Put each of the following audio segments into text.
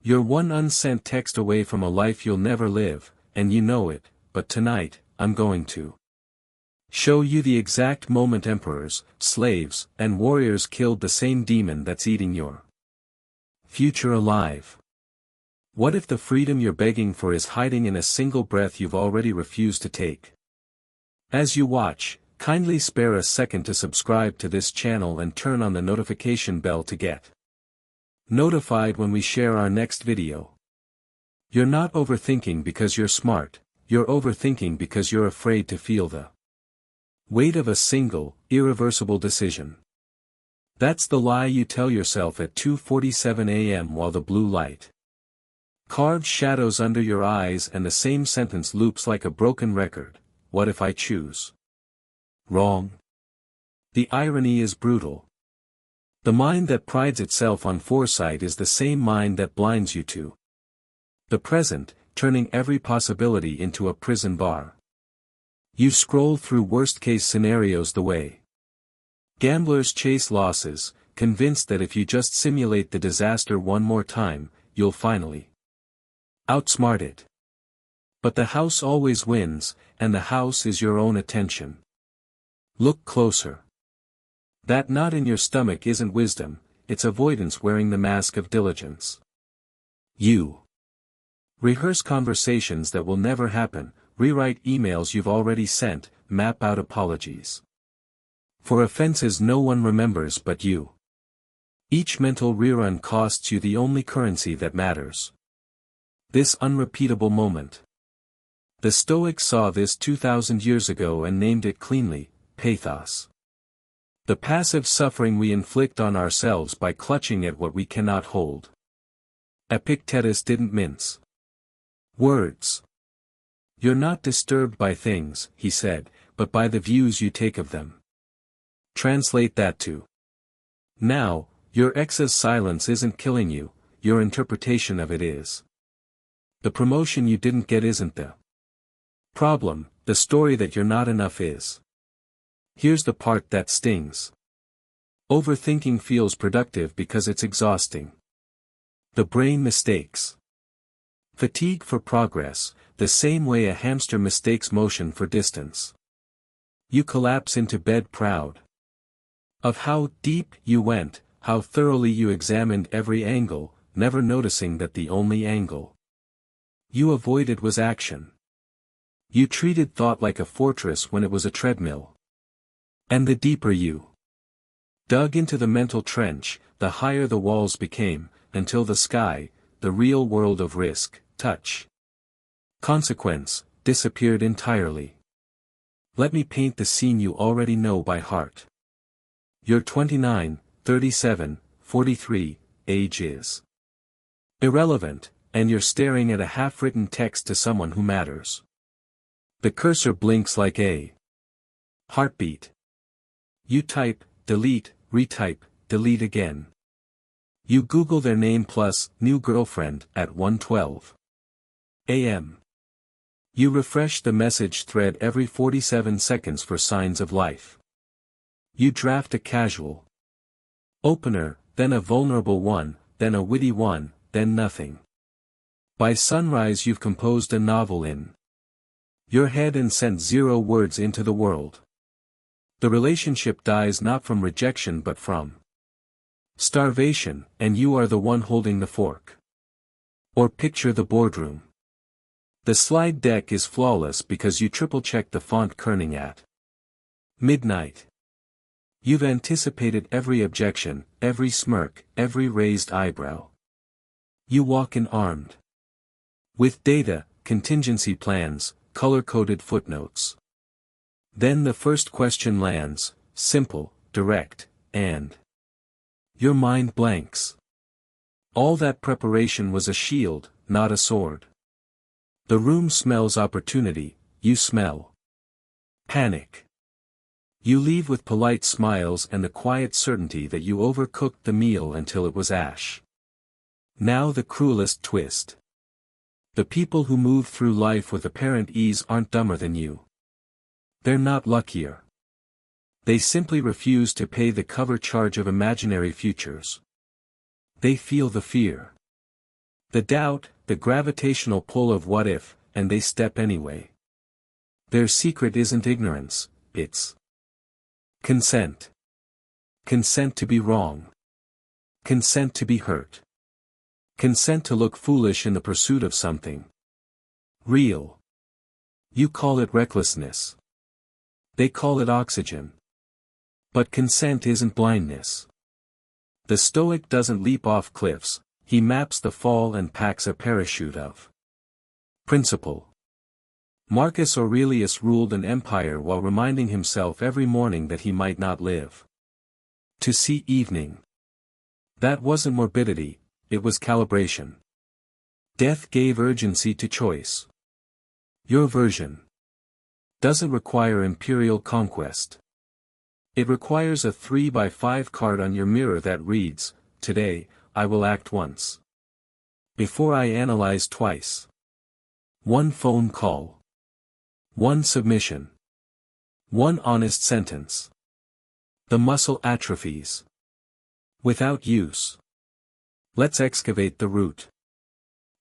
You're one unsent text away from a life you'll never live, and you know it, but tonight, I'm going to show you the exact moment emperors, slaves, and warriors killed the same demon that's eating your future alive. What if the freedom you're begging for is hiding in a single breath you've already refused to take? As you watch, kindly spare a second to subscribe to this channel and turn on the notification bell to get notified when we share our next video. You're not overthinking because you're smart, you're overthinking because you're afraid to feel the weight of a single, irreversible decision. That's the lie you tell yourself at 2:47 a.m. while the blue light carves shadows under your eyes and the same sentence loops like a broken record. What if I choose wrong? The irony is brutal. The mind that prides itself on foresight is the same mind that blinds you to the present, turning every possibility into a prison bar. You scroll through worst-case scenarios the way gamblers chase losses, convinced that if you just simulate the disaster one more time, you'll finally outsmart it. But the house always wins, and the house is your own attention. Look closer. That knot in your stomach isn't wisdom, it's avoidance wearing the mask of diligence. You rehearse conversations that will never happen, rewrite emails you've already sent, map out apologies for offenses no one remembers but you. Each mental rerun costs you the only currency that matters: this unrepeatable moment. The Stoics saw this 2,000 years ago and named it cleanly, pathos. The passive suffering we inflict on ourselves by clutching at what we cannot hold. Epictetus didn't mince words. You're not disturbed by things, he said, but by the views you take of them. Translate that to now, your ex's silence isn't killing you, your interpretation of it is. The promotion you didn't get isn't the problem, the story that you're not enough is. Here's the part that stings. Overthinking feels productive because it's exhausting. The brain mistakes fatigue for progress, the same way a hamster mistakes motion for distance. You collapse into bed proud of how deep you went, how thoroughly you examined every angle, never noticing that the only angle you avoided was action. You treated thought like a fortress when it was a treadmill. And the deeper you dug into the mental trench, the higher the walls became, until the sky, the real world of risk, touch, consequence, disappeared entirely. Let me paint the scene you already know by heart. You're 29, 37, 43, age is irrelevant, and you're staring at a half-written text to someone who matters. The cursor blinks like a heartbeat. You type, delete, retype, delete again. You Google their name plus new girlfriend at 1:12 a.m. You refresh the message thread every 47 seconds for signs of life. You draft a casual opener, then a vulnerable one, then a witty one, then nothing. By sunrise you've composed a novel in your head and sent 0 words into the world. The relationship dies not from rejection but from starvation, and you are the one holding the fork. Or picture the boardroom. The slide deck is flawless because you triple-checked the font kerning at midnight. You've anticipated every objection, every smirk, every raised eyebrow. You walk in armed with data, contingency plans, color-coded footnotes. Then the first question lands, simple, direct, and your mind blanks. All that preparation was a shield, not a sword. The room smells opportunity, you smell panic. You leave with polite smiles and the quiet certainty that you overcooked the meal until it was ash. Now the cruelest twist. The people who move through life with apparent ease aren't dumber than you. They're not luckier. They simply refuse to pay the cover charge of imaginary futures. They feel the fear. The doubt, the gravitational pull of what if, and they step anyway. Their secret isn't ignorance, it's consent. Consent to be wrong. Consent to be hurt. Consent to look foolish in the pursuit of something real. You call it recklessness. They call it oxygen. But consent isn't blindness. The Stoic doesn't leap off cliffs, he maps the fall and packs a parachute of principle. Marcus Aurelius ruled an empire while reminding himself every morning that he might not live to see evening. That wasn't morbidity, it was calibration. Death gave urgency to choice. Your version doesn't require imperial conquest. It requires a 3x5 card on your mirror that reads, "Today, I will act once. Before I analyze twice." One phone call. One submission. One honest sentence. The muscle atrophies without use. Let's excavate the root.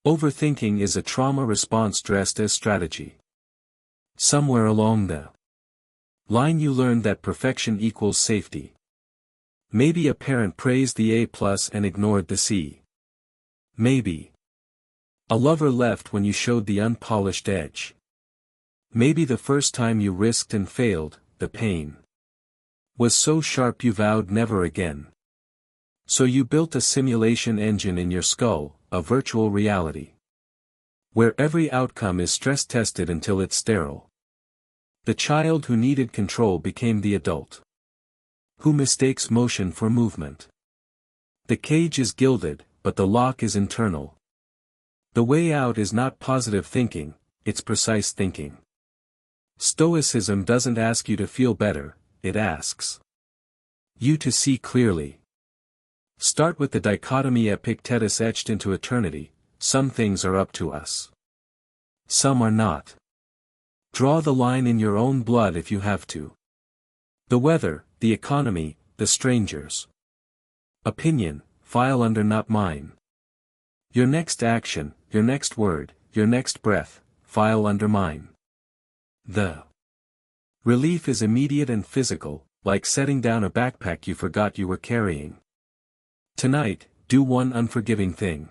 Overthinking is a trauma response dressed as strategy. Somewhere along the line you learned that perfection equals safety. Maybe a parent praised the A+ and ignored the C. Maybe a lover left when you showed the unpolished edge. Maybe the first time you risked and failed, the pain was so sharp you vowed never again. So you built a simulation engine in your skull, a virtual reality, where every outcome is stress-tested until it's sterile. The child who needed control became the adult who mistakes motion for movement. The cage is gilded, but the lock is internal. The way out is not positive thinking, it's precise thinking. Stoicism doesn't ask you to feel better, it asks you to see clearly. Start with the dichotomy Epictetus etched into eternity: some things are up to us. Some are not. Draw the line in your own blood if you have to. The weather, the economy, the strangers' opinion, file under not mine. Your next action, your next word, your next breath, file under mine. The relief is immediate and physical, like setting down a backpack you forgot you were carrying. Tonight, do one unforgiving thing.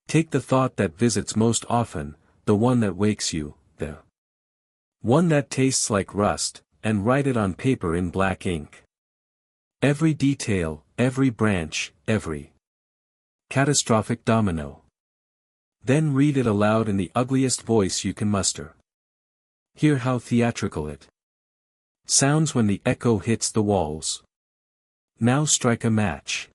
Take the thought that visits most often, the one that wakes you, the one that tastes like rust, and write it on paper in black ink. Every detail, every branch, every catastrophic domino. Then read it aloud in the ugliest voice you can muster. Hear how theatrical it sounds when the echo hits the walls. Now strike a match.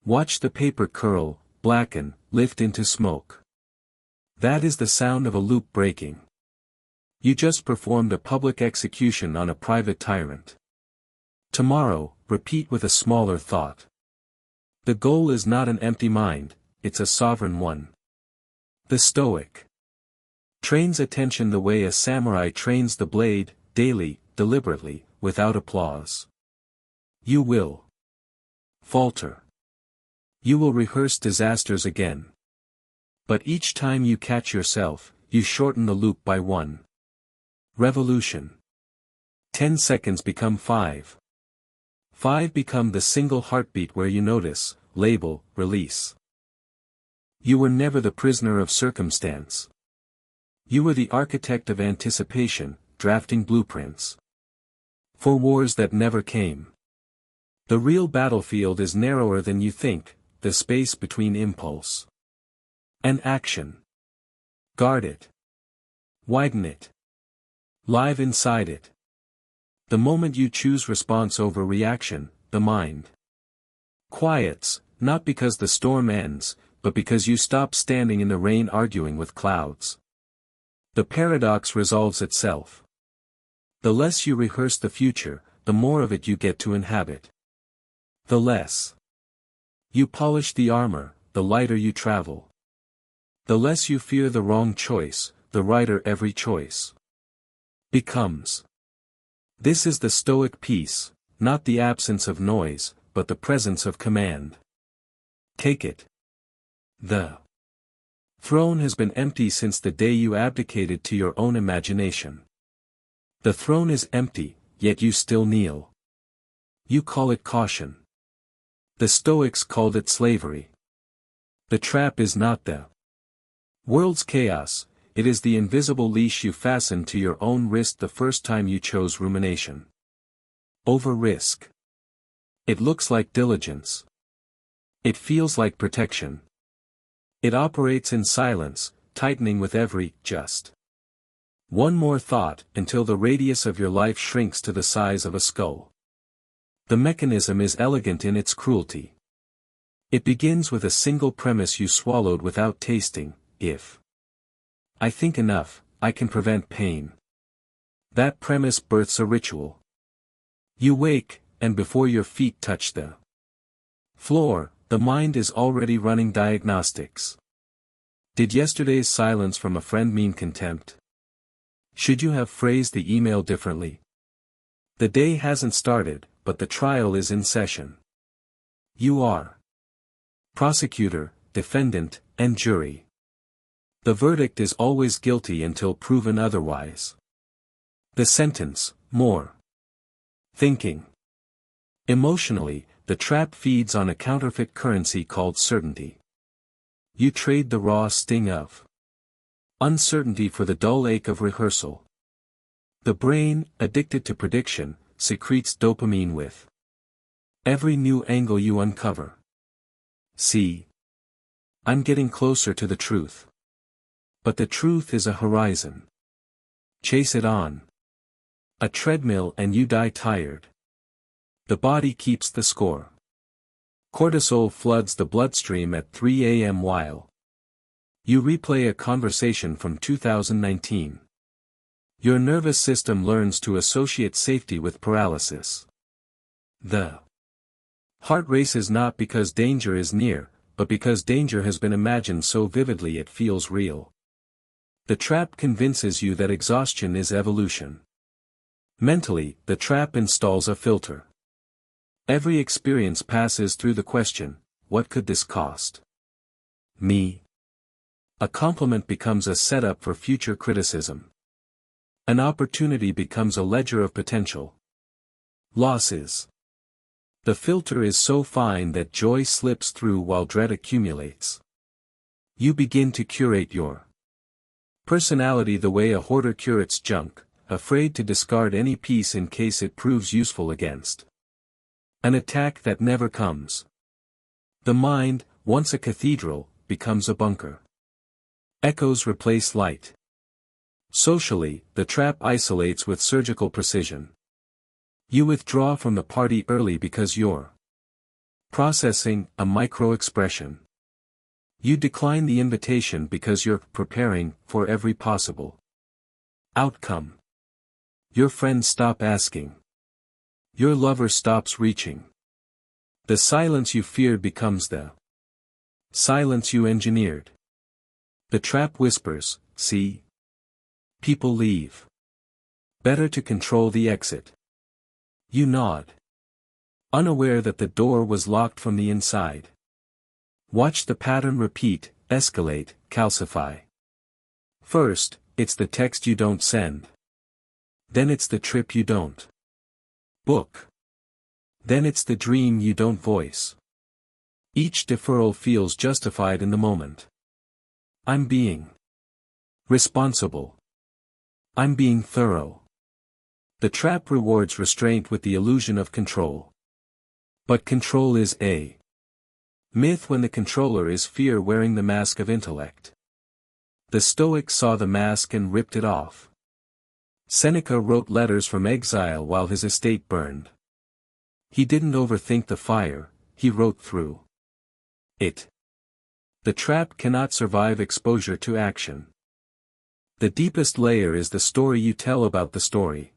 Watch the paper curl, blacken, lift into smoke. That is the sound of a loop breaking. You just performed a public execution on a private tyrant. Tomorrow, repeat with a smaller thought. The goal is not an empty mind, it's a sovereign one. The Stoic trains attention the way a samurai trains the blade, daily, deliberately, without applause. You will falter. You will rehearse disasters again. But each time you catch yourself, you shorten the loop by one revolution. 10 seconds become 5. 5 become the single heartbeat where you notice, label, release. You were never the prisoner of circumstance. You were the architect of anticipation, drafting blueprints for wars that never came. The real battlefield is narrower than you think, the space between impulse and action. Guard it. Widen it. Live inside it. The moment you choose response over reaction, the mind quiets, not because the storm ends, but because you stop standing in the rain arguing with clouds. The paradox resolves itself. The less you rehearse the future, the more of it you get to inhabit. The less you polish the armor, the lighter you travel. The less you fear the wrong choice, the righter every choice becomes. This is the Stoic peace, not the absence of noise, but the presence of command. Take it. The Throne has been empty since the day you abdicated to your own imagination. The throne is empty, yet you still kneel. You call it caution. The Stoics called it slavery. The trap is not the world's chaos, it is the invisible leash you fastened to your own wrist the first time you chose rumination. Over risk. It looks like diligence. It feels like protection. It operates in silence, tightening with every just one more thought until the radius of your life shrinks to the size of a skull. The mechanism is elegant in its cruelty. It begins with a single premise you swallowed without tasting: if I think enough, I can prevent pain. That premise births a ritual. You wake, and before your feet touch the floor, the mind is already running diagnostics. Did yesterday's silence from a friend mean contempt? Should you have phrased the email differently? The day hasn't started, but the trial is in session. You are prosecutor, defendant, and jury. The verdict is always guilty until proven otherwise. The sentence: more thinking. Emotionally, the trap feeds on a counterfeit currency called certainty. You trade the raw sting of uncertainty for the dull ache of rehearsal. The brain, addicted to prediction, secretes dopamine with every new angle you uncover. See, I'm getting closer to the truth. But the truth is a horizon. Chase it on. A treadmill and you die tired. The body keeps the score. Cortisol floods the bloodstream at 3 a.m. while you replay a conversation from 2019. Your nervous system learns to associate safety with paralysis. The heart races not because danger is near, but because danger has been imagined so vividly it feels real. The trap convinces you that exhaustion is evolution. Mentally, the trap installs a filter. Every experience passes through the question: what could this cost me? A compliment becomes a setup for future criticism. An opportunity becomes a ledger of potential losses. The filter is so fine that joy slips through while dread accumulates. You begin to curate your personality the way a hoarder curates junk, afraid to discard any piece in case it proves useful against an attack that never comes. The mind, once a cathedral, becomes a bunker. Echoes replace light. Socially, the trap isolates with surgical precision. You withdraw from the party early because you're processing a micro-expression. You decline the invitation because you're preparing for every possible outcome. Your friends stop asking. Your lover stops reaching. The silence you feared becomes the silence you engineered. The trap whispers, see? People leave. Better to control the exit. You nod, unaware that the door was locked from the inside. Watch the pattern repeat, escalate, calcify. First, it's the text you don't send. Then it's the trip you don't book. Then it's the dream you don't voice. Each deferral feels justified in the moment. I'm being responsible. I'm being thorough. The trap rewards restraint with the illusion of control. But control is a myth when the controller is fear wearing the mask of intellect. The Stoics saw the mask and ripped it off. Seneca wrote letters from exile while his estate burned. He didn't overthink the fire, he wrote through it. The trap cannot survive exposure to action. The deepest layer is the story you tell about the story.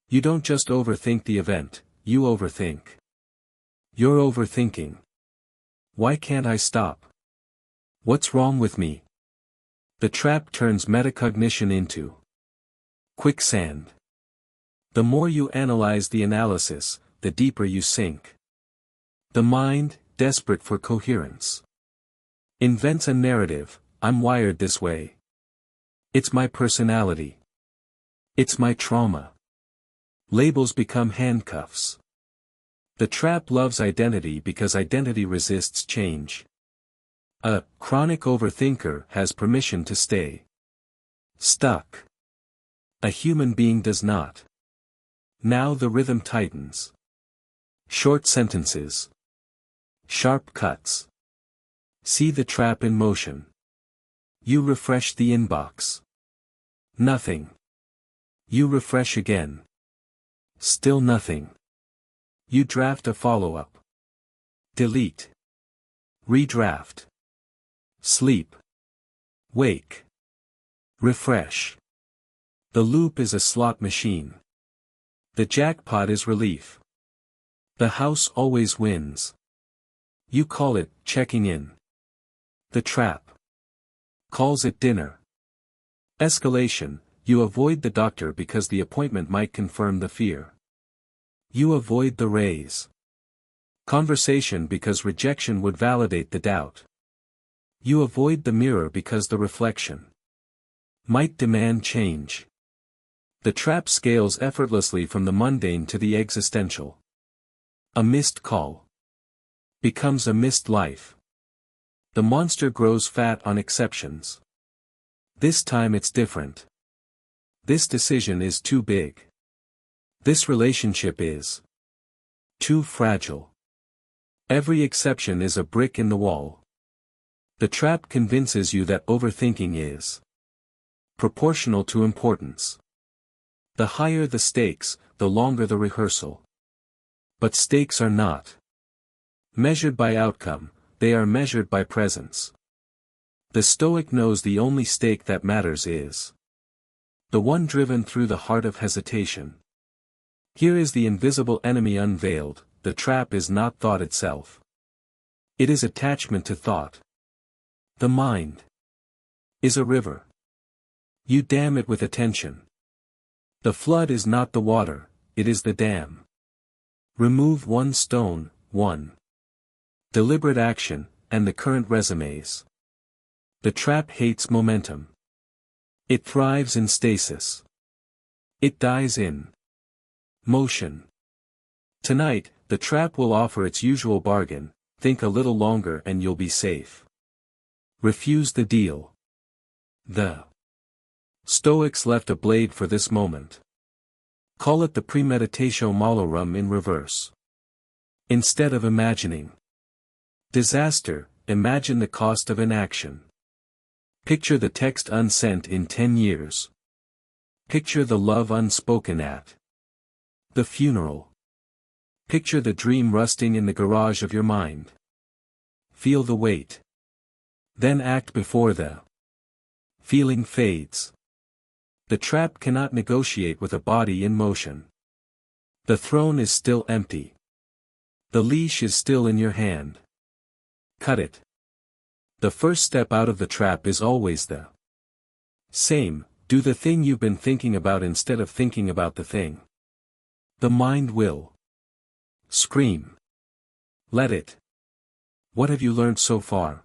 You don't just overthink the event, you overthink. You're overthinking. Why can't I stop? What's wrong with me? The trap turns metacognition into quicksand. The more you analyze the analysis, the deeper you sink. The mind, desperate for coherence, invents a narrative, I'm wired this way. It's my personality. It's my trauma. Labels become handcuffs. The trap loves identity because identity resists change. A chronic overthinker has permission to stay stuck. A human being does not. Now the rhythm tightens. Short sentences. Sharp cuts. See the trap in motion. You refresh the inbox. Nothing. You refresh again. Still nothing. You draft a follow-up. Delete. Redraft. Sleep. Wake. Refresh. The loop is a slot machine. The jackpot is relief. The house always wins. You call it checking in. The trap calls it dinner. Escalation, you avoid the doctor because the appointment might confirm the fear. You avoid the raise. Conversation because rejection would validate the doubt. You avoid the mirror because the reflection might demand change. The trap scales effortlessly from the mundane to the existential. A missed call becomes a missed life. The monster grows fat on exceptions. This time it's different. This decision is too big. This relationship is too fragile. Every exception is a brick in the wall. The trap convinces you that overthinking is proportional to importance. The higher the stakes, the longer the rehearsal. But stakes are not measured by outcome, they are measured by presence. The Stoic knows the only stake that matters is the one driven through the heart of hesitation. Here is the invisible enemy unveiled, the trap is not thought itself. It is attachment to thought. The mind is a river. You dam it with attention. The flood is not the water, it is the dam. Remove one stone, one deliberate action, and the current resumes. The trap hates momentum. It thrives in stasis. It dies in motion. Tonight, the trap will offer its usual bargain, think a little longer and you'll be safe. Refuse the deal. The Stoics left a blade for this moment. Call it the premeditatio malorum in reverse. Instead of imagining disaster, imagine the cost of inaction. Picture the text unsent in 10 years. Picture the love unspoken at the funeral. Picture the dream rusting in the garage of your mind. Feel the weight. Then act before the feeling fades. The trap cannot negotiate with a body in motion. The throne is still empty. The leash is still in your hand. Cut it. The first step out of the trap is always the same, do the thing you've been thinking about instead of thinking about the thing. The mind will scream. Let it. What have you learned so far?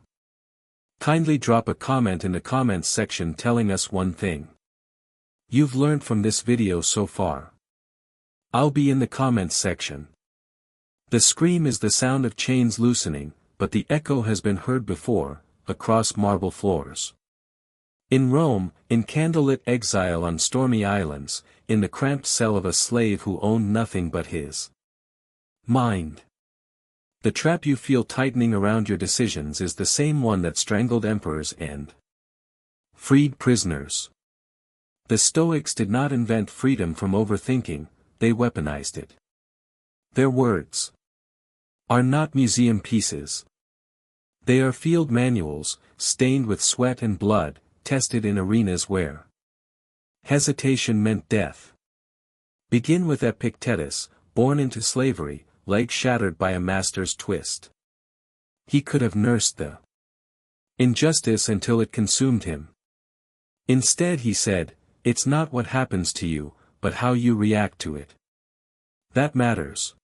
Kindly drop a comment in the comments section telling us one thing you've learned from this video so far. I'll be in the comments section. The scream is the sound of chains loosening, but the echo has been heard before, across marble floors. In Rome, in candlelit exile on stormy islands, in the cramped cell of a slave who owned nothing but his mind. The trap you feel tightening around your decisions is the same one that strangled emperors and freed prisoners. The Stoics did not invent freedom from overthinking, they weaponized it. Their words are not museum pieces. They are field manuals, stained with sweat and blood, tested in arenas where hesitation meant death. Begin with Epictetus, born into slavery, leg shattered by a master's twist. He could have nursed the injustice until it consumed him. Instead he said, it's not what happens to you, but how you react to it. That matters.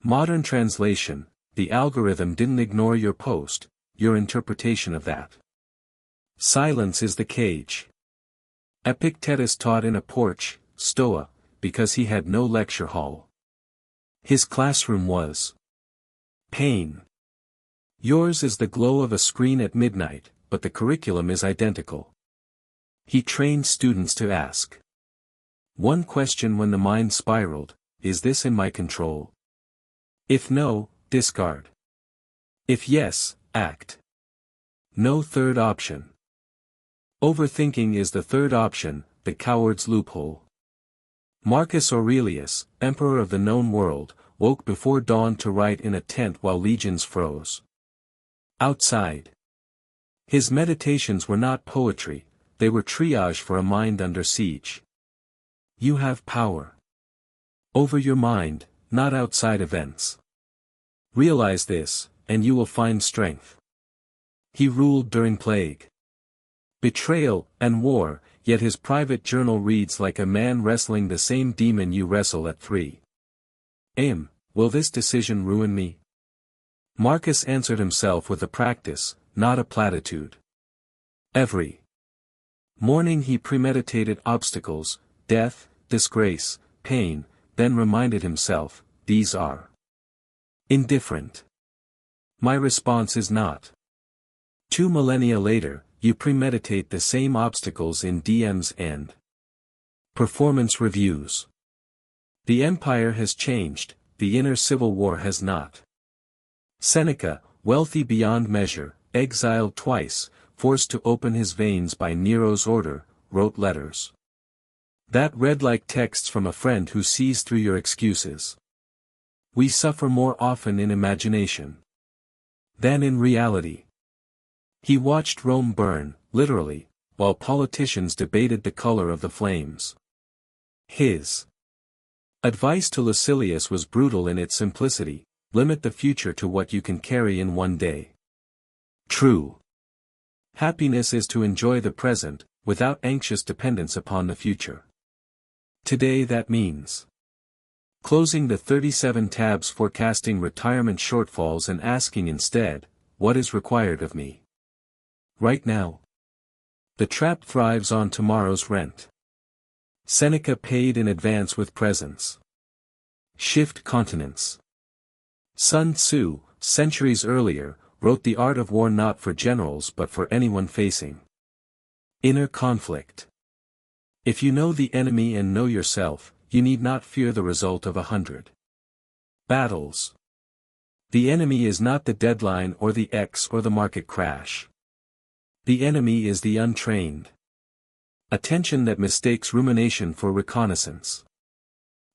Modern translation, the algorithm didn't ignore your post, your interpretation of that Silence is the cage. Epictetus taught in a porch, Stoa, because he had no lecture hall. His classroom was pain. Yours is the glow of a screen at midnight, but the curriculum is identical. He trained students to ask one question when the mind spiraled: is this in my control? If no, discard. If yes, act. No third option. Overthinking is the third option, the coward's loophole. Marcus Aurelius, emperor of the known world, woke before dawn to write in a tent while legions froze outside. His meditations were not poetry, they were triage for a mind under siege. You have power over your mind, not outside events. Realize this, and you will find strength. He ruled during plague, betrayal, and war, yet his private journal reads like a man wrestling the same demon you wrestle at 3 a.m. Will this decision ruin me? Marcus answered himself with a practice, not a platitude. Every morning he premeditated obstacles, death, disgrace, pain, then reminded himself, these are indifferent. My response is not. 2 millennia later, you premeditate the same obstacles in DMs and performance reviews. The empire has changed, the inner civil war has not. Seneca, wealthy beyond measure, exiled twice, forced to open his veins by Nero's order, wrote letters that read like texts from a friend who sees through your excuses. We suffer more often in imagination than in reality. He watched Rome burn, literally, while politicians debated the color of the flames. His advice to Lucilius was brutal in its simplicity: limit the future to what you can carry in one day. True happiness is to enjoy the present, without anxious dependence upon the future. Today that means closing the 37 tabs forecasting retirement shortfalls and asking instead, what is required of me right now? The trap thrives on tomorrow's rent. Seneca paid in advance with presents. Shift continents. Sun Tzu, centuries earlier, wrote The Art of War not for generals but for anyone facing inner conflict. If you know the enemy and know yourself, you need not fear the result of 100 battles. The enemy is not the deadline or the X or the market crash. The enemy is the untrained attention that mistakes rumination for reconnaissance.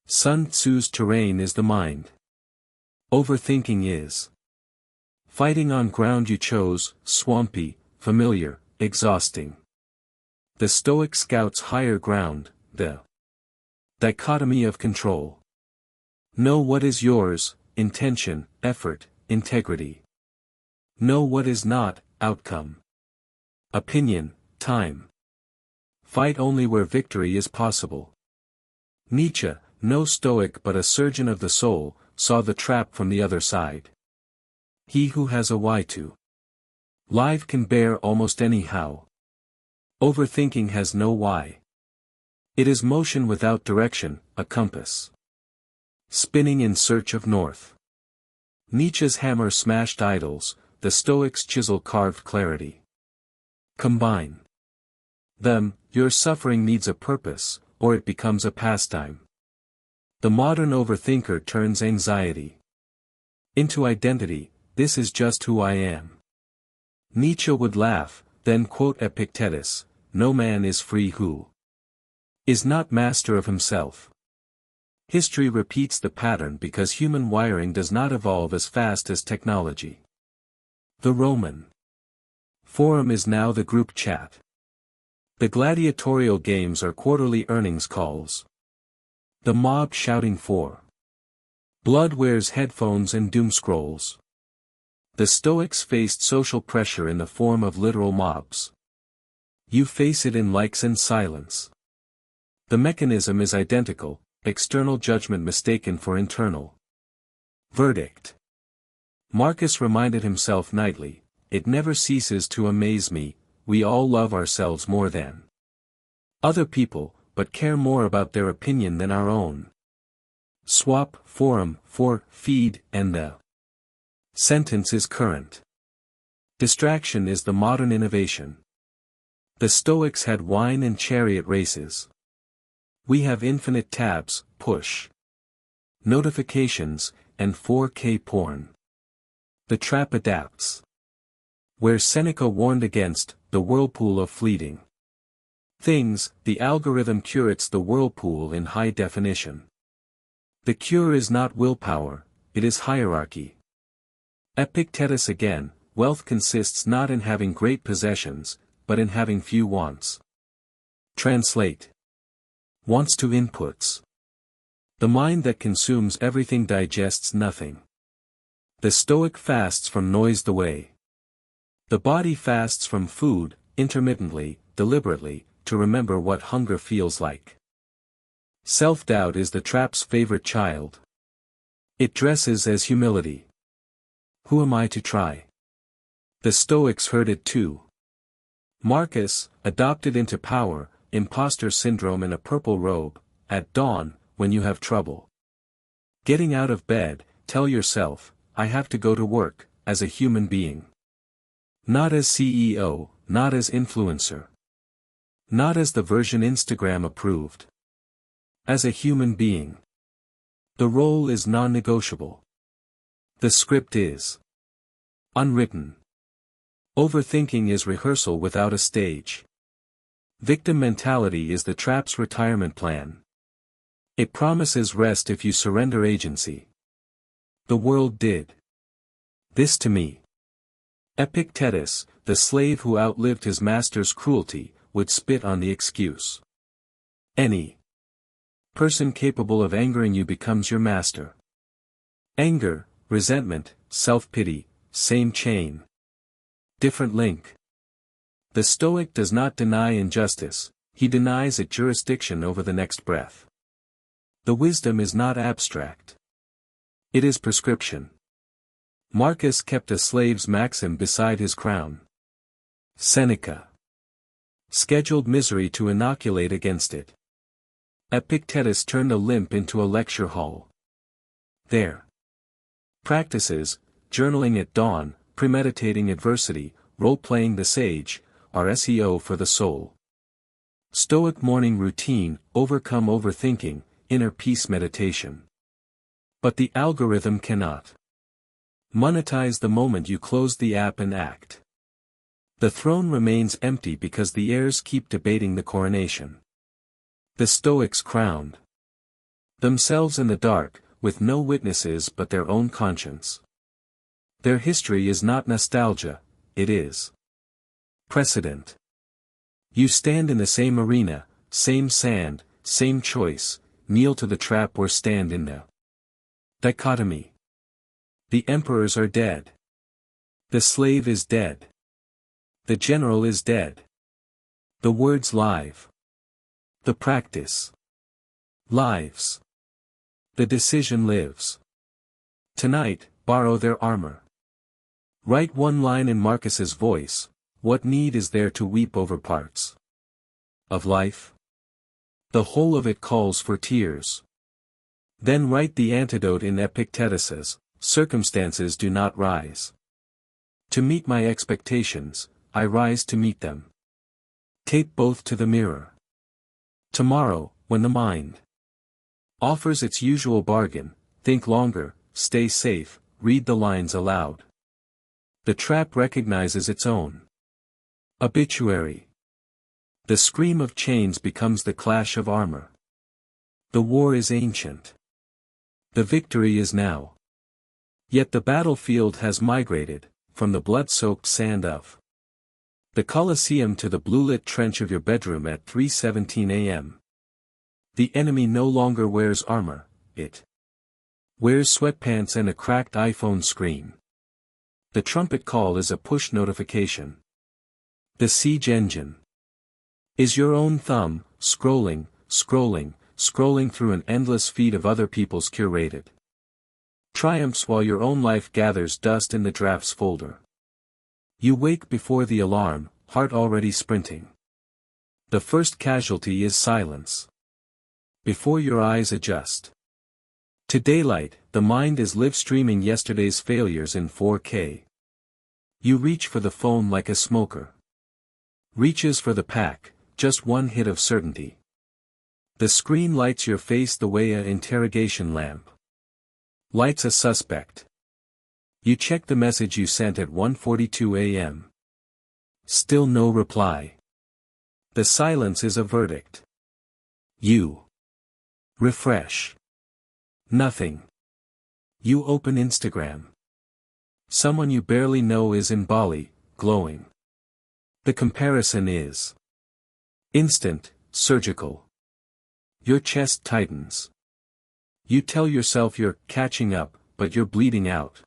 Sun Tzu's terrain is the mind. Overthinking is fighting on ground you chose, swampy, familiar, exhausting. The Stoic scout's higher ground, the dichotomy of control. Know what is yours, intention, effort, integrity. Know what is not, outcome, opinion, time. Fight only where victory is possible. Nietzsche, no Stoic but a surgeon of the soul, saw the trap from the other side. He who has a why to live can bear almost any how. Overthinking has no why. It is motion without direction, a compass spinning in search of north. Nietzsche's hammer smashed idols, the Stoics' chisel carved clarity. Combine them, your suffering needs a purpose, or it becomes a pastime. The modern overthinker turns anxiety into identity: this is just who I am. Nietzsche would laugh, then quote Epictetus: no man is free who is not master of himself. History repeats the pattern because human wiring does not evolve as fast as technology. The Roman Forum is now the group chat. The gladiatorial games are quarterly earnings calls. The mob shouting for blood wears headphones and doom scrolls. The Stoics faced social pressure in the form of literal mobs. You face it in likes and silence. The mechanism is identical, external judgment mistaken for internal verdict. Marcus reminded himself nightly, it never ceases to amaze me, we all love ourselves more than other people, but care more about their opinion than our own. Swap, forum, for, feed, and the sentence is current. Distraction is the modern innovation. The Stoics had wine and chariot races. We have infinite tabs, push notifications, and 4K porn. The trap adapts. Where Seneca warned against the whirlpool of fleeting things, the algorithm curates the whirlpool in high definition. The cure is not willpower, it is hierarchy. Epictetus again, wealth consists not in having great possessions, but in having few wants. Translate. Wants to inputs. The mind that consumes everything digests nothing. The Stoic fasts from noise the way. The body fasts from food, intermittently, deliberately, to remember what hunger feels like. Self-doubt is the trap's favorite child. It dresses as humility. Who am I to try? The Stoics heard it too. Marcus, adopted into power, imposter syndrome in a purple robe, at dawn, when you have trouble getting out of bed, tell yourself, I have to go to work, as a human being. Not as CEO, not as influencer. Not as the version Instagram approved. As a human being. The role is non-negotiable. The script is unwritten. Overthinking is rehearsal without a stage. Victim mentality is the trap's retirement plan. It promises rest if you surrender agency. The world did this to me. Epictetus, the slave who outlived his master's cruelty, would spit on the excuse. Any person capable of angering you becomes your master. Anger, resentment, self-pity, same chain. Different link. The Stoic does not deny injustice, he denies it jurisdiction over the next breath. The wisdom is not abstract. It is prescription. Marcus kept a slave's maxim beside his crown. Seneca scheduled misery to inoculate against it. Epictetus turned a limp into a lecture hall. There. Practices, journaling at dawn, premeditating adversity, role-playing the sage, are SEO for the soul. Stoic morning routine, overcome overthinking, inner peace meditation. But the algorithm cannot monetize the moment you close the app and act. The throne remains empty because the heirs keep debating the coronation. The Stoics crowned themselves in the dark, with no witnesses but their own conscience. Their history is not nostalgia, it is precedent. You stand in the same arena, same sand, same choice, kneel to the trap or stand in the dichotomy. The emperors are dead. The slave is dead. The general is dead. The words live. The practice lives. The decision lives. Tonight, borrow their armor. Write one line in Marcus's voice, what need is there to weep over parts of life? The whole of it calls for tears. Then write the antidote in Epictetus's, circumstances do not rise to meet my expectations, I rise to meet them. Tape both to the mirror. Tomorrow, when the mind offers its usual bargain, think longer, stay safe, read the lines aloud. The trap recognizes its own obituary. The scream of chains becomes the clash of armor. The war is ancient. The victory is now. Yet the battlefield has migrated, from the blood-soaked sand of the Colosseum to the blue-lit trench of your bedroom at 3:17 a.m. The enemy no longer wears armor, it wears sweatpants and a cracked iPhone screen. The trumpet call is a push notification. The siege engine is your own thumb, scrolling, scrolling, scrolling through an endless feed of other people's curated triumphs while your own life gathers dust in the drafts folder. You wake before the alarm, heart already sprinting. The first casualty is silence. Before your eyes adjust to daylight, the mind is live streaming yesterday's failures in 4K. You reach for the phone like a smoker reaches for the pack, just one hit of certainty. The screen lights your face the way an interrogation lamp lights a suspect. You check the message you sent at 1:42 a.m. Still no reply. The silence is a verdict. You refresh. Nothing. You open Instagram. Someone you barely know is in Bali, glowing. The comparison is instant, surgical. Your chest tightens. You tell yourself you're catching up, but you're bleeding out.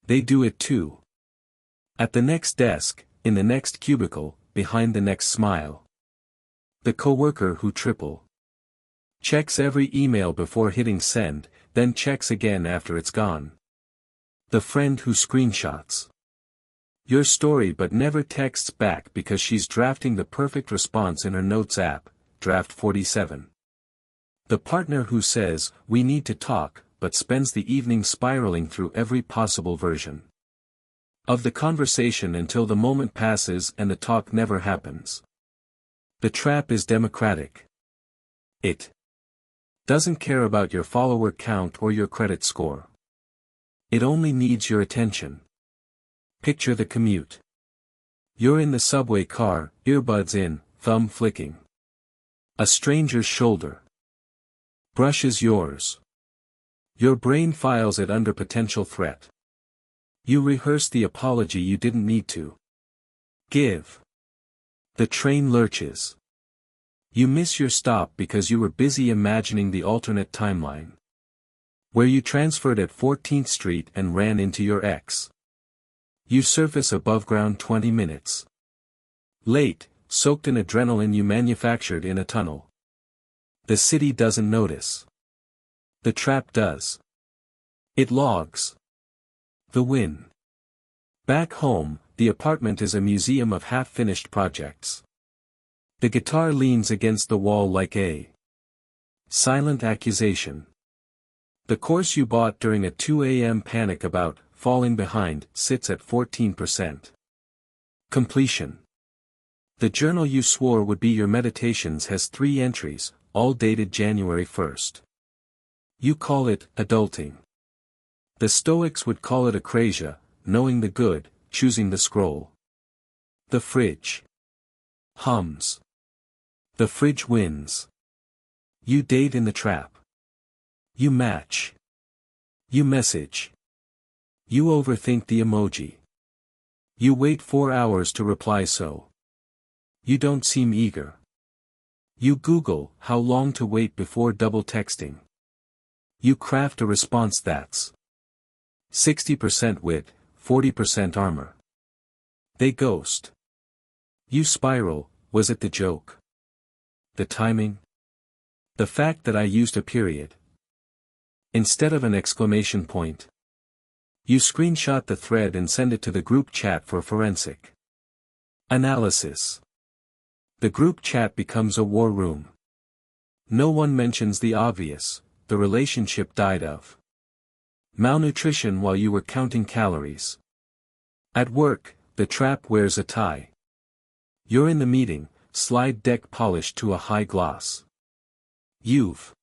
They do it too. At the next desk, in the next cubicle, behind the next smile. The coworker who triple checks every email before hitting send, then checks again after it's gone. The friend who screenshots your story but never texts back because she's drafting the perfect response in her notes app, draft 47. The partner who says, "We need to talk," but spends the evening spiraling through every possible version of the conversation until the moment passes and the talk never happens. The trap is democratic. It doesn't care about your follower count or your credit score. It only needs your attention. Picture the commute. You're in the subway car, earbuds in, thumb flicking. A stranger's shoulder brushes yours. Your brain files it under potential threat. You rehearse the apology you didn't need to give. The train lurches. You miss your stop because you were busy imagining the alternate timeline, where you transferred at 14th Street and ran into your ex. You surface above ground 20 minutes late, soaked in adrenaline you manufactured in a tunnel. The city doesn't notice. The trap does. It logs the win. Back home, the apartment is a museum of half-finished projects. The guitar leans against the wall like a silent accusation. The course you bought during a 2 a.m. panic about falling behind sits at 14%. Completion. The journal you swore would be your meditations has 3 entries, all dated January 1st. You call it adulting. The Stoics would call it akrasia, knowing the good, choosing the scroll. The fridge hums. The fridge wins. You date in the trap. You match. You message. You overthink the emoji. You wait 4 hours to reply so you don't seem eager. You Google how long to wait before double texting. You craft a response that's 60% wit, 40% armor. They ghost. You spiral, was it the joke? The timing? The fact that I used a period instead of an exclamation point. You screenshot the thread and send it to the group chat for forensic analysis. The group chat becomes a war room. No one mentions the obvious, the relationship died of malnutrition while you were counting calories. At work, the trap wears a tie. You're in the meeting, slide deck polished to a high gloss. You've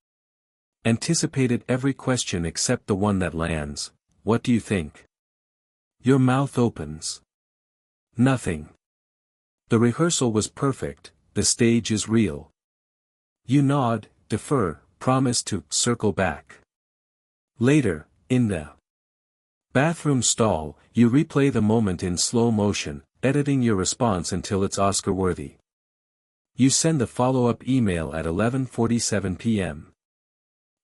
anticipated every question except the one that lands. What do you think? Your mouth opens. Nothing. The rehearsal was perfect, the stage is real. You nod, defer, promise to circle back. Later, in the bathroom stall, you replay the moment in slow motion, editing your response until it's Oscar-worthy. You send the follow-up email at 11:47 p.m.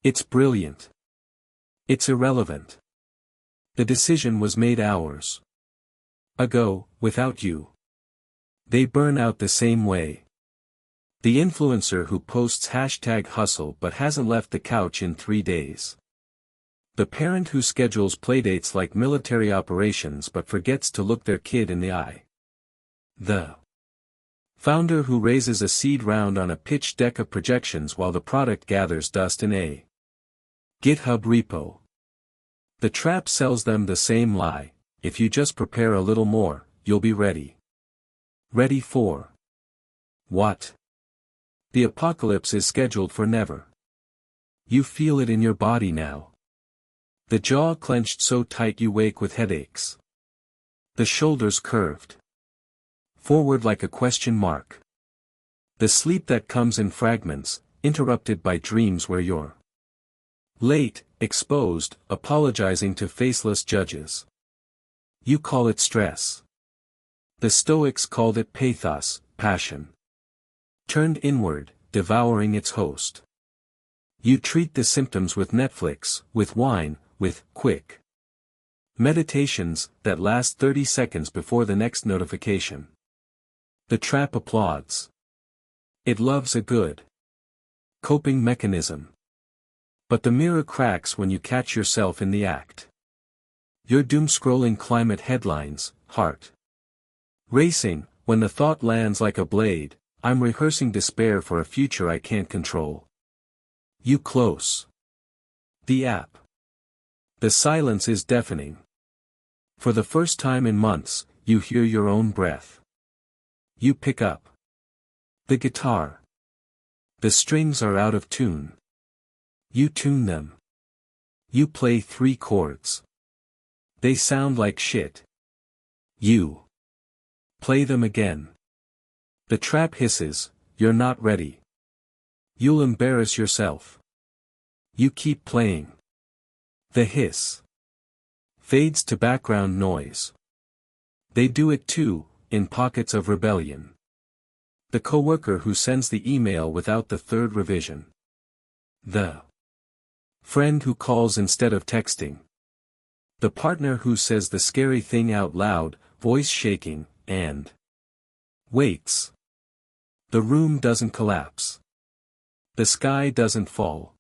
It's brilliant. It's irrelevant. The decision was made hours ago, without you. They burn out the same way. The influencer who posts #hustle but hasn't left the couch in 3 days. The parent who schedules playdates like military operations but forgets to look their kid in the eye. The founder who raises a seed round on a pitch deck of projections while the product gathers dust in a GitHub repo. The trap sells them the same lie: if you just prepare a little more, you'll be ready. Ready for what? The apocalypse is scheduled for never. You feel it in your body now. The jaw clenched so tight you wake with headaches. The shoulders curved forward like a question mark. The sleep that comes in fragments, interrupted by dreams where you're late, exposed, apologizing to faceless judges. You call it stress. The Stoics called it pathos, passion. Turned inward, devouring its host. You treat the symptoms with Netflix, with wine, with quick meditations that last 30 seconds before the next notification. The trap applauds. It loves a good coping mechanism. But the mirror cracks when you catch yourself in the act. You're doom-scrolling climate headlines, heart racing, when the thought lands like a blade: I'm rehearsing despair for a future I can't control. You close the app. The silence is deafening. For the first time in months, you hear your own breath. You pick up the guitar. The strings are out of tune. You tune them. You play 3 chords. They sound like shit. You play them again. The trap hisses: you're not ready. You'll embarrass yourself. You keep playing. The hiss fades to background noise. They do it too, in pockets of rebellion. The coworker who sends the email without the 3rd revision. The friend who calls instead of texting. The partner who says the scary thing out loud, voice shaking, and waits. The room doesn't collapse. The sky doesn't fall.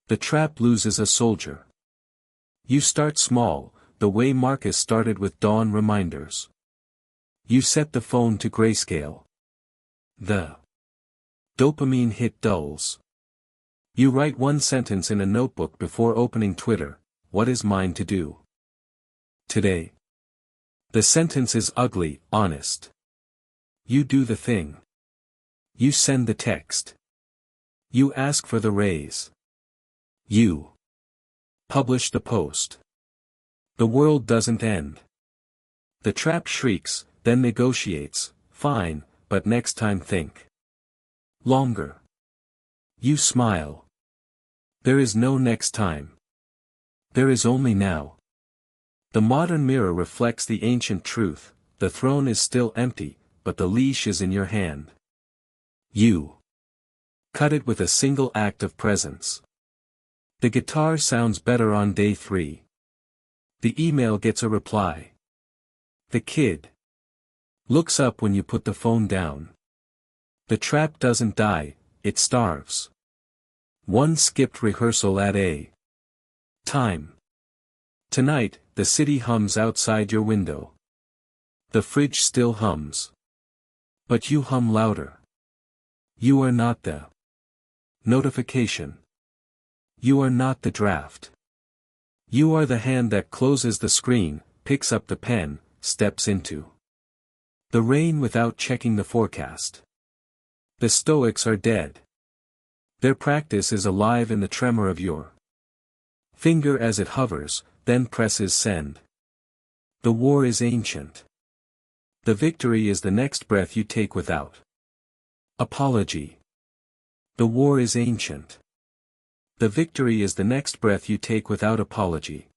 The trap loses a soldier. You start small, the way Marcus started with dawn reminders. You set the phone to grayscale. The dopamine hit dulls. You write 1 sentence in a notebook before opening Twitter: what is mine to do today? The sentence is ugly, honest. You do the thing. You send the text. You ask for the raise. You publish the post. The world doesn't end. The trap shrieks, then negotiates: fine, but next time think longer. You smile. There is no next time. There is only now. The modern mirror reflects the ancient truth: the throne is still empty, but the leash is in your hand. You cut it with a single act of presence. The guitar sounds better on day 3. The email gets a reply. The kid looks up when you put the phone down. The trap doesn't die, it starves. 1 skipped rehearsal at a time. Tonight, the city hums outside your window. The fridge still hums. But you hum louder. You are not the notification. You are not the draft. You are the hand that closes the screen, picks up the pen, steps into the rain without checking the forecast. The Stoics are dead. Their practice is alive in the tremor of your finger as it hovers, then presses send. The war is ancient. The victory is the next breath you take without apology. The war is ancient. The victory is the next breath you take without apology.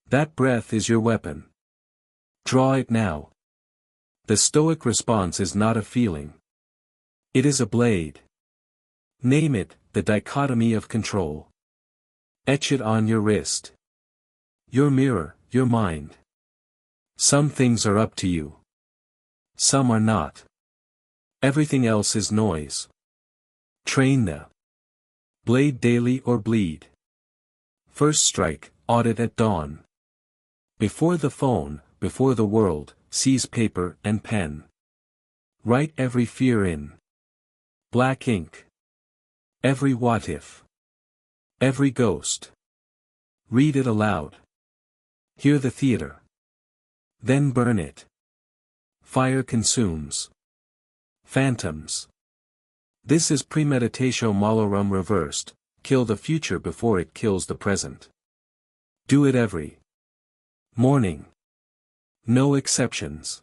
That breath is your weapon. Draw it now. The Stoic response is not a feeling. It is a blade. Name it, the dichotomy of control. Etch it on your wrist. Your mirror, your mind. Some things are up to you. Some are not. Everything else is noise. Train the blade daily or bleed. First strike, audit at dawn. Before the phone, before the world, seize paper and pen. Write every fear in black ink. Every what if. Every ghost. Read it aloud. Hear the theater. Then burn it. Fire consumes. Phantoms. This is premeditatio malorum reversed, kill the future before it kills the present. Do it every morning. No exceptions.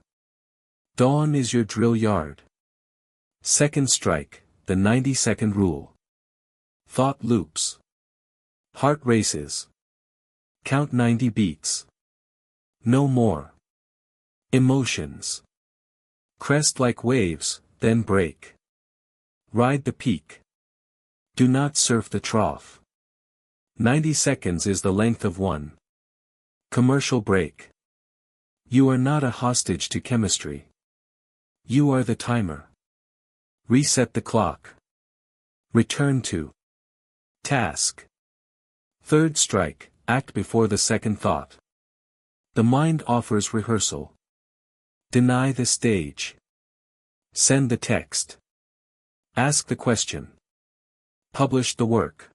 Dawn is your drill yard. Second strike, the 90-second rule. Thought loops. Heart races. Count 90 beats. No more. Emotions. Crest like waves, then break. Ride the peak. Do not surf the trough. 90 seconds is the length of one commercial break. You are not a hostage to chemistry. You are the timer. Reset the clock. Return to task. Third strike, act before the second thought. The mind offers rehearsal. Deny the stage. Send the text. Ask the question. Publish the work.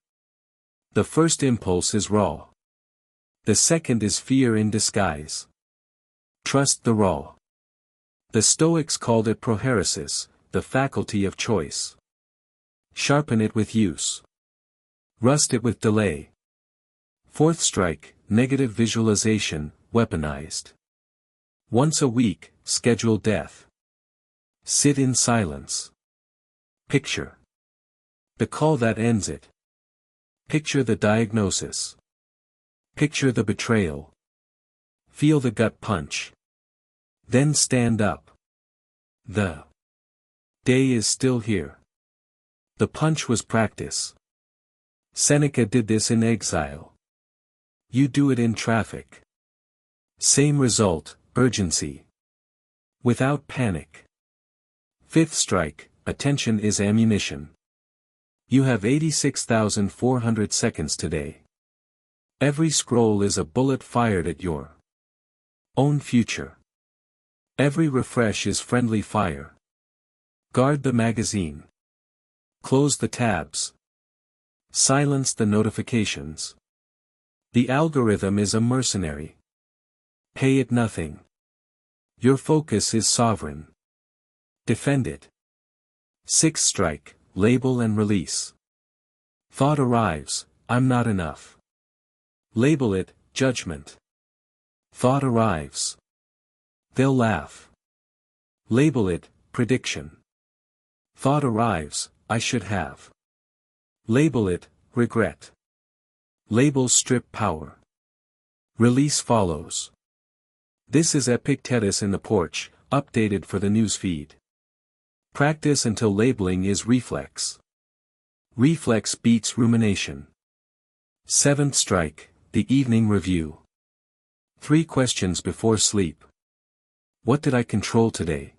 The first impulse is raw. The second is fear in disguise. Trust the raw. The Stoics called it prohairesis, the faculty of choice. Sharpen it with use. Rust it with delay. Fourth strike, negative visualization, weaponized. Once a week, schedule death. Sit in silence. Picture the call that ends it. Picture the diagnosis. Picture the betrayal. Feel the gut punch. Then stand up. The day is still here. The punch was practice. Seneca did this in exile. You do it in traffic. Same result, urgency. Without panic. Fifth strike, attention is ammunition. You have 86,400 seconds today. Every scroll is a bullet fired at your own future. Every refresh is friendly fire. Guard the magazine. Close the tabs. Silence the notifications. The algorithm is a mercenary. Pay it nothing. Your focus is sovereign. Defend it. Sixth strike, label and release. Thought arrives, I'm not enough. Label it, judgment. Thought arrives. They'll laugh. Label it, prediction. Thought arrives, I should have. Label it, regret. Labels strip power. Release follows. This is Epictetus in the porch, updated for the newsfeed. Practice until labeling is reflex. Reflex beats rumination. Seventh strike, the evening review. 3 questions before sleep. What did I control today?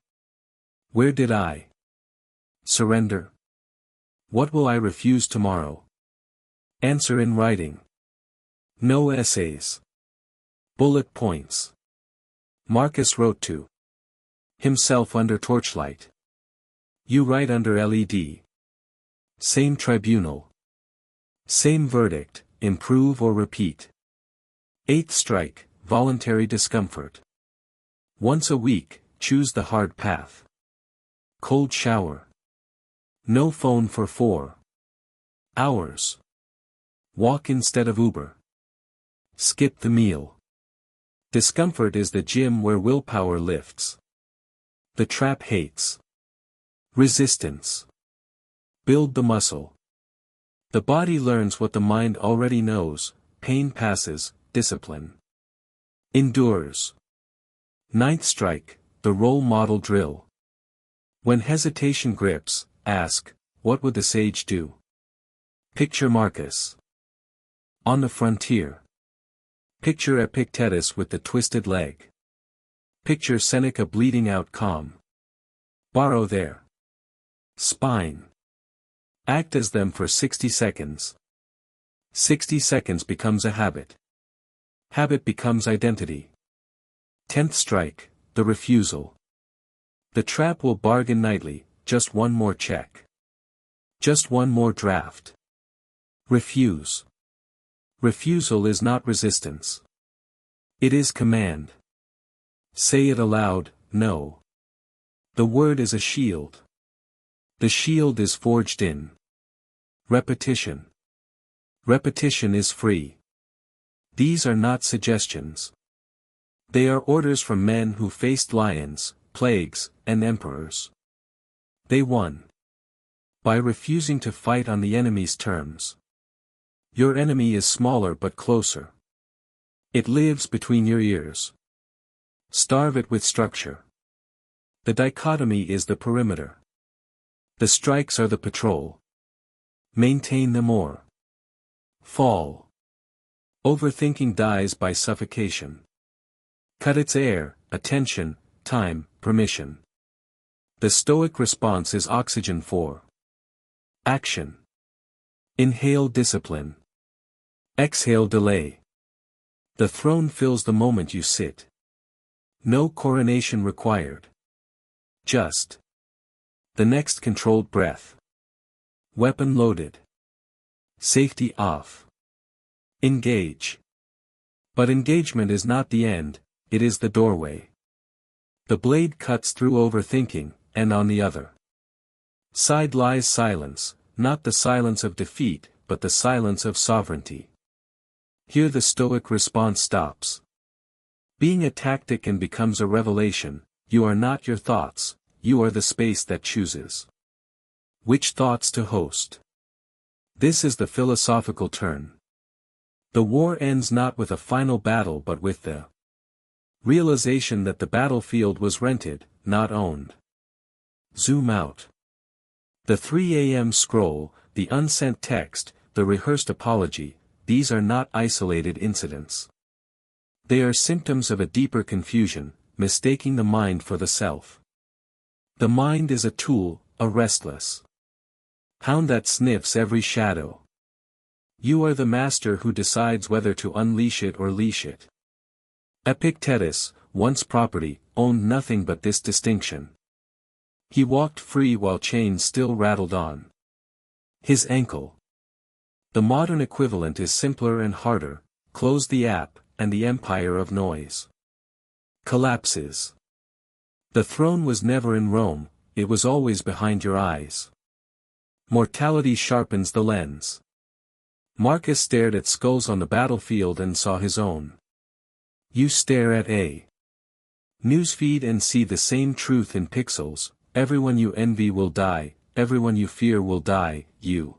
Where did I surrender? What will I refuse tomorrow? Answer in writing. No essays. Bullet points. Marcus wrote to himself under torchlight. You write under LED. Same tribunal. Same verdict, improve or repeat. Eighth strike, voluntary discomfort. Once a week, choose the hard path. Cold shower. No phone for 4 hours. Walk instead of Uber. Skip the meal. Discomfort is the gym where willpower lifts. The trap hates resistance. Build the muscle. The body learns what the mind already knows, pain passes, discipline endures. Ninth strike, the role model drill. When hesitation grips, ask, what would the sage do? Picture Marcus on the frontier. Picture Epictetus with the twisted leg. Picture Seneca bleeding out calm. Borrow their spine. Act as them for 60 seconds. 60 seconds becomes a habit. Habit becomes identity. 10th strike, the refusal. The trap will bargain nightly, just one more check. Just one more draft. Refuse. Refusal is not resistance. It is command. Say it aloud, no. The word is a shield. The shield is forged in repetition. Repetition is free. These are not suggestions. They are orders from men who faced lions, plagues, and emperors. They won by refusing to fight on the enemy's terms. Your enemy is smaller but closer. It lives between your ears. Starve it with structure. The dichotomy is the perimeter. The strikes are the patrol. Maintain them or fall. Overthinking dies by suffocation. Cut its air, attention, time, permission. The Stoic response is oxygen for action. Inhale discipline. Exhale delay. The throne fills the moment you sit. No coronation required. Just the next controlled breath. Weapon loaded. Safety off. Engage. But engagement is not the end, it is the doorway. The blade cuts through overthinking, and on the other side lies silence, not the silence of defeat, but the silence of sovereignty. Here the Stoic response stops. Being a tactic and becomes a revelation, you are not your thoughts, you are the space that chooses which thoughts to host. This is the philosophical turn. The war ends not with a final battle but with the realization that the battlefield was rented, not owned. Zoom out. The 3 a.m. scroll, the unsent text, the rehearsed apology, these are not isolated incidents. They are symptoms of a deeper confusion, mistaking the mind for the self. The mind is a tool, a restless hound that sniffs every shadow. You are the master who decides whether to unleash it or leash it. Epictetus, once property, owned nothing but this distinction. He walked free while chains still rattled on his ankle. The modern equivalent is simpler and harder. Close the app, and the empire of noise collapses. The throne was never in Rome, it was always behind your eyes. Mortality sharpens the lens. Marcus stared at skulls on the battlefield and saw his own. You stare at a newsfeed and see the same truth in pixels. Everyone you envy will die, everyone you fear will die, you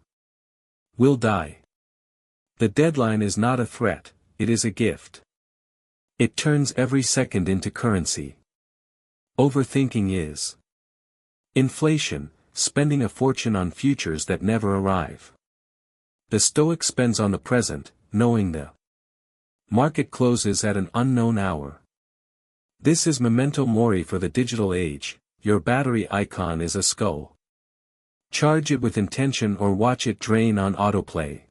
will die. The deadline is not a threat, it is a gift. It turns every second into currency. Overthinking is inflation, spending a fortune on futures that never arrive. The Stoic spends on the present, knowing the market closes at an unknown hour. This is memento mori for the digital age. Your battery icon is a skull. Charge it with intention or watch it drain on autoplay.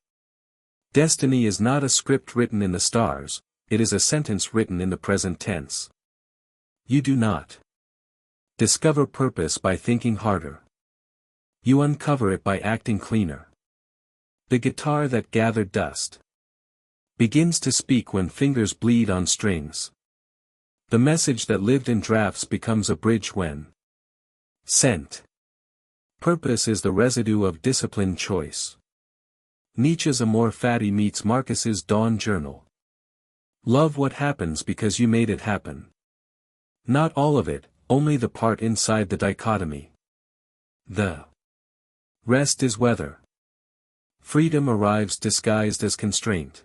Destiny is not a script written in the stars, it is a sentence written in the present tense. You do not discover purpose by thinking harder. You uncover it by acting cleaner. The guitar that gathered dust begins to speak when fingers bleed on strings. The message that lived in drafts becomes a bridge when sent. Purpose is the residue of disciplined choice. Nietzsche's Amor Fati meets Marcus's Dawn Journal. Love what happens because you made it happen. Not all of it, only the part inside the dichotomy. The rest is weather. Freedom arrives disguised as constraint.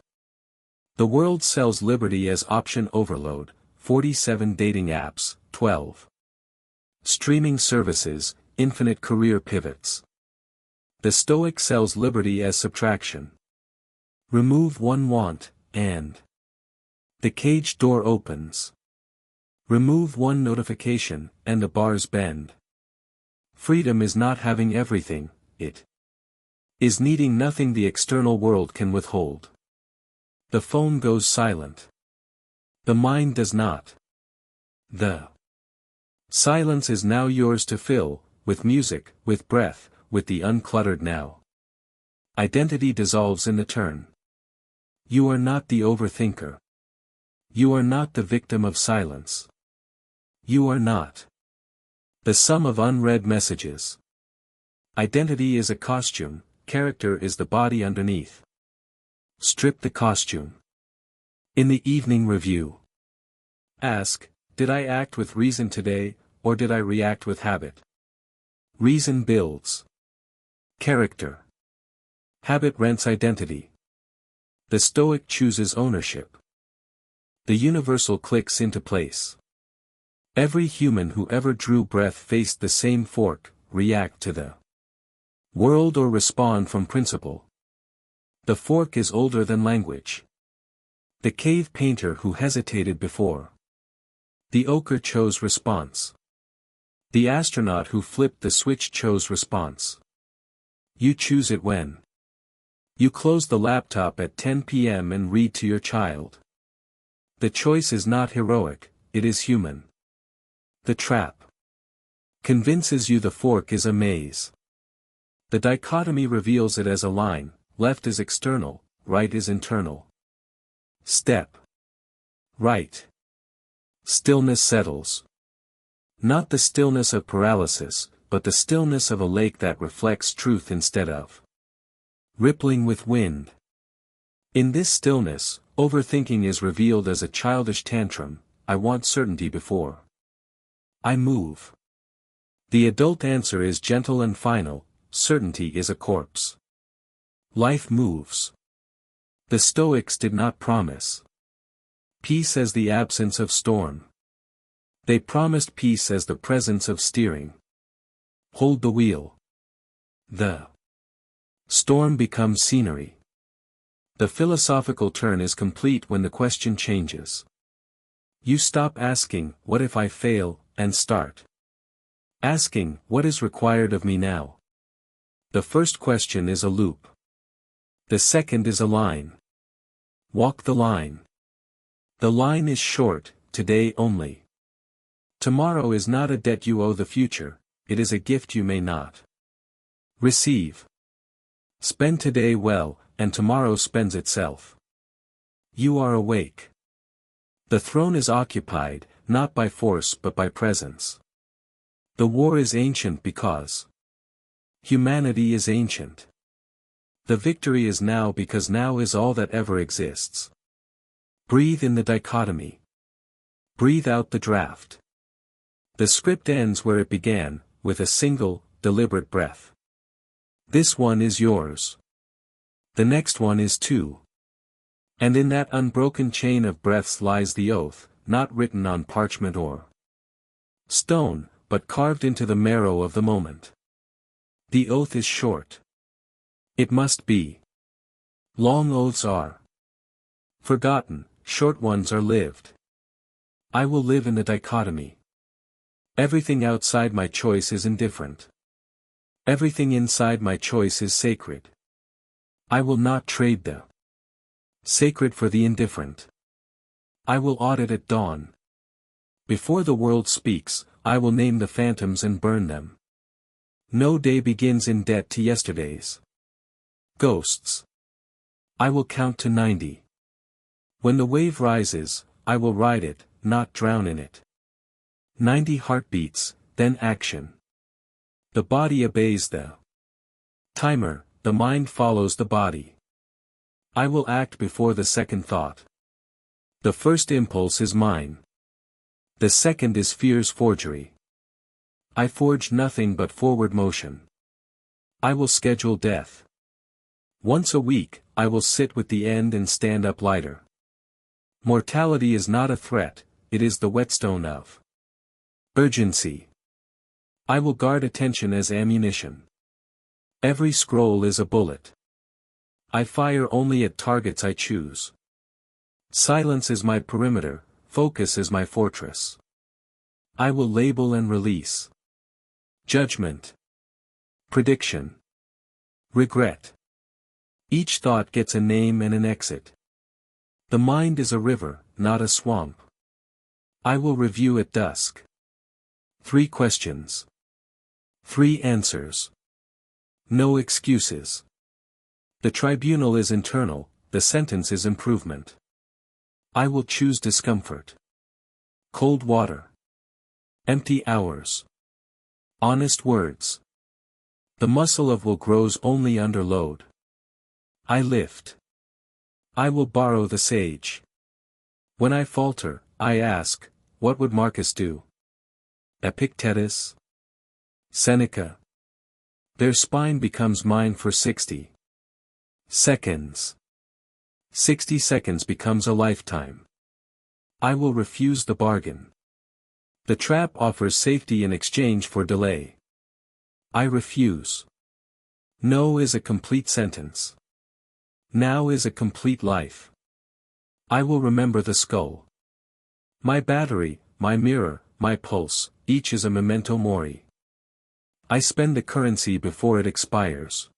The world sells liberty as option overload, 47 dating apps, 12 streaming services, infinite career pivots. The Stoic sells liberty as subtraction. Remove one want, and the cage door opens. Remove one notification, and the bars bend. Freedom is not having everything, it is needing nothing the external world can withhold. The phone goes silent. The mind does not. The Silence is now yours to fill, with music, with breath, with the uncluttered now. Identity dissolves in the turn. You are not the overthinker. You are not the victim of silence. You are not the sum of unread messages. Identity is a costume, character is the body underneath. Strip the costume. In the evening review, ask, did I act with reason today, or did I react with habit? Reason builds character. Habit rents identity. The Stoic chooses ownership. The universal clicks into place. Every human who ever drew breath faced the same fork, react to the world or respond from principle. The fork is older than language. The cave painter who hesitated before. The ochre chose response. The astronaut who flipped the switch chose response. You choose it when you close the laptop at 10 p.m. and read to your child. The choice is not heroic, it is human. The trap convinces you the fork is a maze. The dichotomy reveals it as a line, left is external, right is internal. Step right. Stillness settles. Not the stillness of paralysis, but the stillness of a lake that reflects truth instead of rippling with wind. In this stillness, overthinking is revealed as a childish tantrum, I want certainty before I move. The adult answer is gentle and final, certainty is a corpse. Life moves. The Stoics did not promise peace as the absence of storm. They promised peace as the presence of steering. Hold the wheel. The storm becomes scenery. The philosophical turn is complete when the question changes. You stop asking, what if I fail, and start asking, what is required of me now? The first question is a loop. The second is a line. Walk the line. The line is short, today only. Tomorrow is not a debt you owe the future, it is a gift you may not receive. Spend today well, and tomorrow spends itself. You are awake. The throne is occupied, not by force but by presence. The war is ancient because humanity is ancient. The victory is now because now is all that ever exists. Breathe in the dichotomy. Breathe out the draft. The script ends where it began, with a single, deliberate breath. This one is yours. The next one is too. And in that unbroken chain of breaths lies the oath, not written on parchment or stone, but carved into the marrow of the moment. The oath is short. It must be. Long oaths are forgotten, short ones are lived. I will live in the dichotomy. Everything outside my choice is indifferent. Everything inside my choice is sacred. I will not trade the sacred for the indifferent. I will audit at dawn. Before the world speaks, I will name the phantoms and burn them. No day begins in debt to yesterday's ghosts. I will count to 90. When the wave rises, I will ride it, not drown in it. 90 heartbeats, then action. The body obeys the timer, the mind follows the body. I will act before the second thought. The first impulse is mine. The second is fear's forgery. I forge nothing but forward motion. I will schedule death. Once a week, I will sit with the end and stand up lighter. Mortality is not a threat, it is the whetstone of urgency. I will guard attention as ammunition. Every scroll is a bullet. I fire only at targets I choose. Silence is my perimeter, focus is my fortress. I will label and release. Judgment. Prediction. Regret. Each thought gets a name and an exit. The mind is a river, not a swamp. I will review at dusk. 3 questions. 3 answers. No excuses. The tribunal is internal, the sentence is improvement. I will choose discomfort. Cold water. Empty hours. Honest words. The muscle of will grows only under load. I lift. I will borrow the sage. When I falter, I ask, what would Marcus do? Epictetus? Seneca? Their spine becomes mine for 60 seconds. 60 seconds becomes a lifetime. I will refuse the bargain. The trap offers safety in exchange for delay. I refuse. No is a complete sentence. Now is a complete life. I will remember the skull. My battery, my mirror, my pulse, each is a memento mori. I spend the currency before it expires.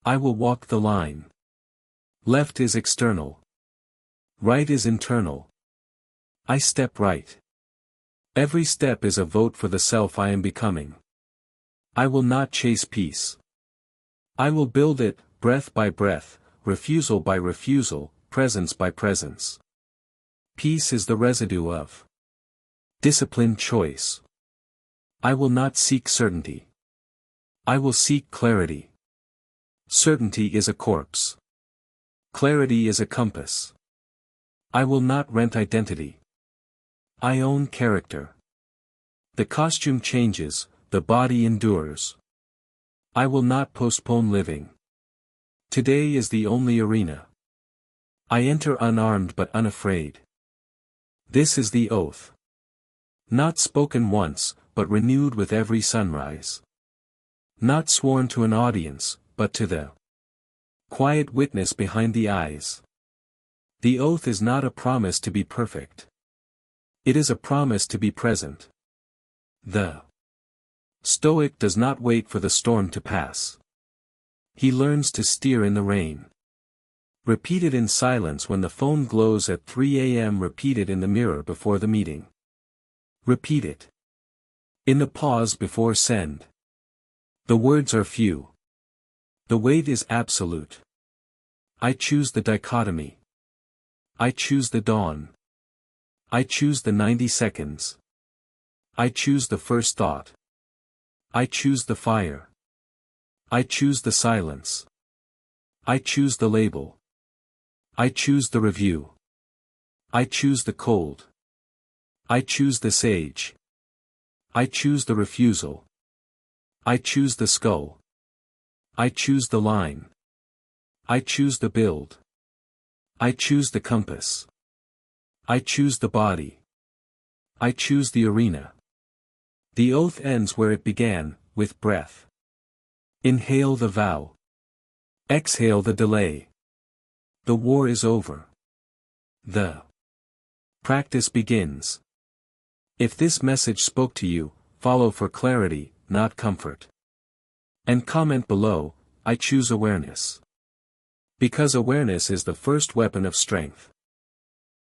I will walk the line. Left is external. Right is internal. I step right. Every step is a vote for the self I am becoming. I will not chase peace. I will build it, breath by breath, refusal by refusal, presence by presence. Peace is the residue of disciplined choice. I will not seek certainty. I will seek clarity. Certainty is a corpse. Clarity is a compass. I will not rent identity. I own character. The costume changes, the body endures. I will not postpone living. Today is the only arena. I enter unarmed but unafraid. This is the oath. Not spoken once, but renewed with every sunrise. Not sworn to an audience, but to the quiet witness behind the eyes. The oath is not a promise to be perfect. It is a promise to be present. The Stoic does not wait for the storm to pass. He learns to steer in the rain. Repeat it in silence when the phone glows at 3 a.m. Repeat it in the mirror before the meeting. Repeat it in the pause before send. The words are few. The weight is absolute. I choose the dichotomy. I choose the dawn. I choose the 90 seconds. I choose the first thought. I choose the fire. I choose the silence. I choose the label. I choose the review. I choose the cold. I choose the sage. I choose the refusal. I choose the skull. I choose the line. I choose the build. I choose the compass. I choose the body. I choose the arena. The oath ends where it began, with breath. Inhale the vow. Exhale the delay. The war is over. The practice begins. If this message spoke to you, follow for clarity, not comfort. And comment below, I choose awareness. Because awareness is the first weapon of strength.